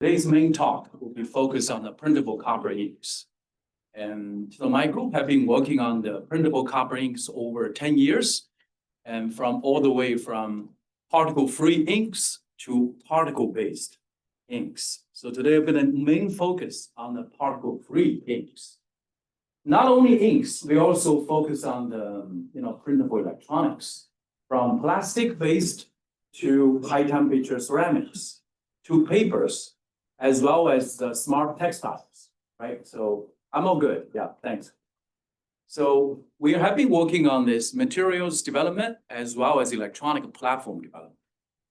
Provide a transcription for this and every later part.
Today's main talk will be focused on the printable copper inks. And so my group have been working on the printable copper inks over 10 years, and from all the way from particle-free inks to particle-based inks. So today we're going to main focus on the particle-free inks. Not only inks, we also focus on the printable electronics, from plastic-based to high-temperature ceramics to papers, as well as the smart textiles, right? So I'm all good. Yeah, thanks. So we have been working on this materials development as well as electronic platform development.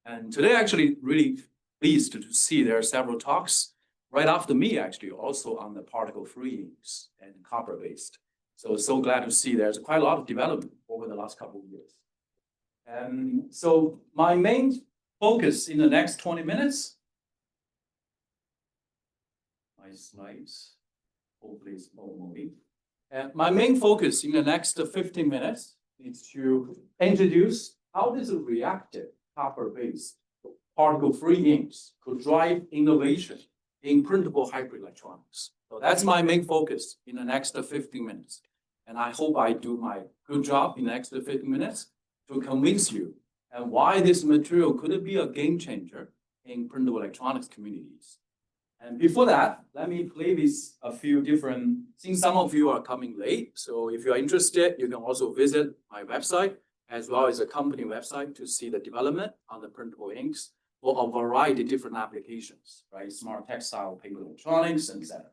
And today, actually, really pleased to see there are several talks right after me, actually, also on the particle-free inks and copper-based. So glad to see there's quite a lot of development over the last couple of years. And so my main focus in the next 20 minutes, my slides, hopefully it's all moving. My main focus in the next 15 minutes is to introduce how this reactive copper-based particle-free inks could drive innovation in printable hybrid electronics. So that's my main focus in the next 15 minutes. And I hope I do my good job in the next 15 minutes to convince you and why this material could be a game changer in printable electronics communities. And before that, let me play with a few different, since some of you are coming late, so if you're interested, you can also visit my website as well as a company website to see the development on the printable inks for a variety of different applications, right? Smart textile, paper electronics, etc.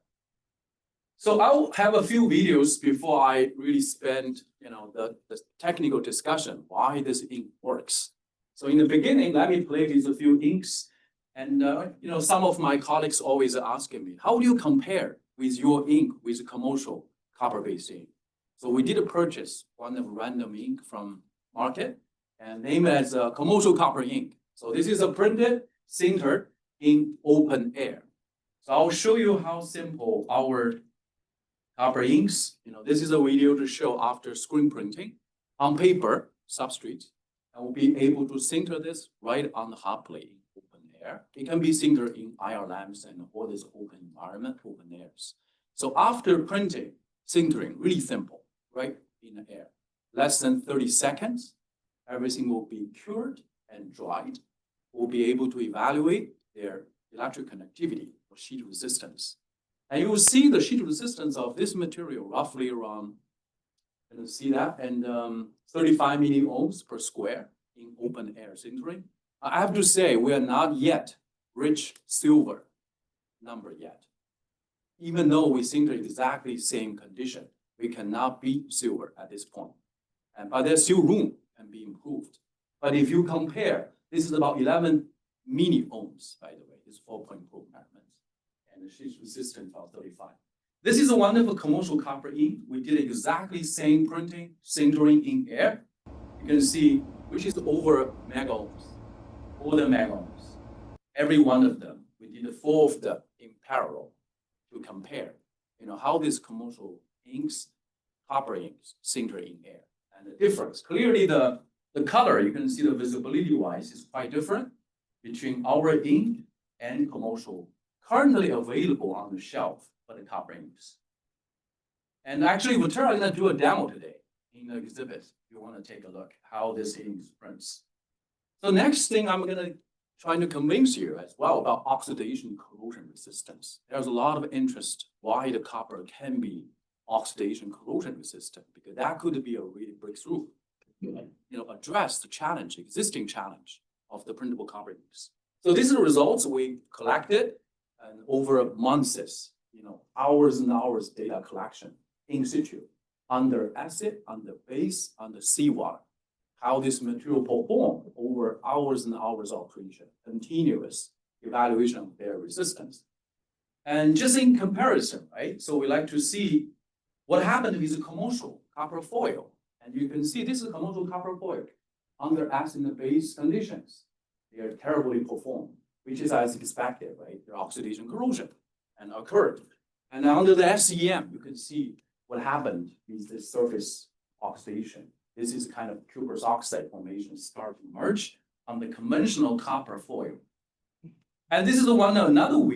So I'll have a few videos before I really spend, the technical discussion, why this ink works. So in the beginning, let me play with a few inks. And, some of my colleagues always asking me, how do you compare with your ink with commercial copper-based ink? So we did purchase one of random ink from market and name it as a commercial copper ink. So this is a printed, sintered in open air. So I'll show you how simple our copper inks, this is a video to show after screen printing on paper substrate. And we'll be able to sinter this right on the hot plate. It can be sintered in IR lamps and all this open environment, open airs. So after printing, sintering, really simple, right, in the air. Less than 30 seconds, everything will be cured and dried. We'll be able to evaluate their electric conductivity or sheet resistance. And you will see the sheet resistance of this material roughly around, see that, and 35 milliohms per square in open air sintering. I have to say, we are not yet rich silver number yet. Even though we sinter exactly same condition, we cannot beat silver at this point. But there's still room and be improved. But if you compare, this is about 11 milliohms, by the way, it's 4.4 microns, and the sheet resistance of 35. This is a wonderful commercial copper ink. We did exactly same printing, sintering in air. You can see, which is over mega ohms. All the megaohms, every one of them, we did 4 of them in parallel to compare, how these commercial inks, copper inks, sinter in air. And the difference, clearly the color, you can see the visibility-wise is quite different between our ink and commercial, currently available on the shelf for the copper inks. And actually, we're going to do a demo today in the exhibit. If you want to take a look how this ink prints. So next thing, I'm going to try to convince you as well about oxidation corrosion resistance. There's a lot of interest why the copper can be oxidation corrosion resistant, because that could be a really breakthrough, address the challenge, existing challenge of the printable copper inks. So these are the results we collected and over months, hours and hours data collection in situ, under acid, under base, under seawater. How this material performed over hours and hours of operation, continuous evaluation of their resistance. And just in comparison, right? So we like to see what happened with the commercial copper foil. And you can see this is commercial copper foil under acid and base conditions. They are terribly performed, which is as expected, right? Their oxidation corrosion and occurred. And under the SEM, you can see what happened with the surface oxidation. This is kind of cuprous oxide formation start to emerge on the conventional copper foil. And this is another way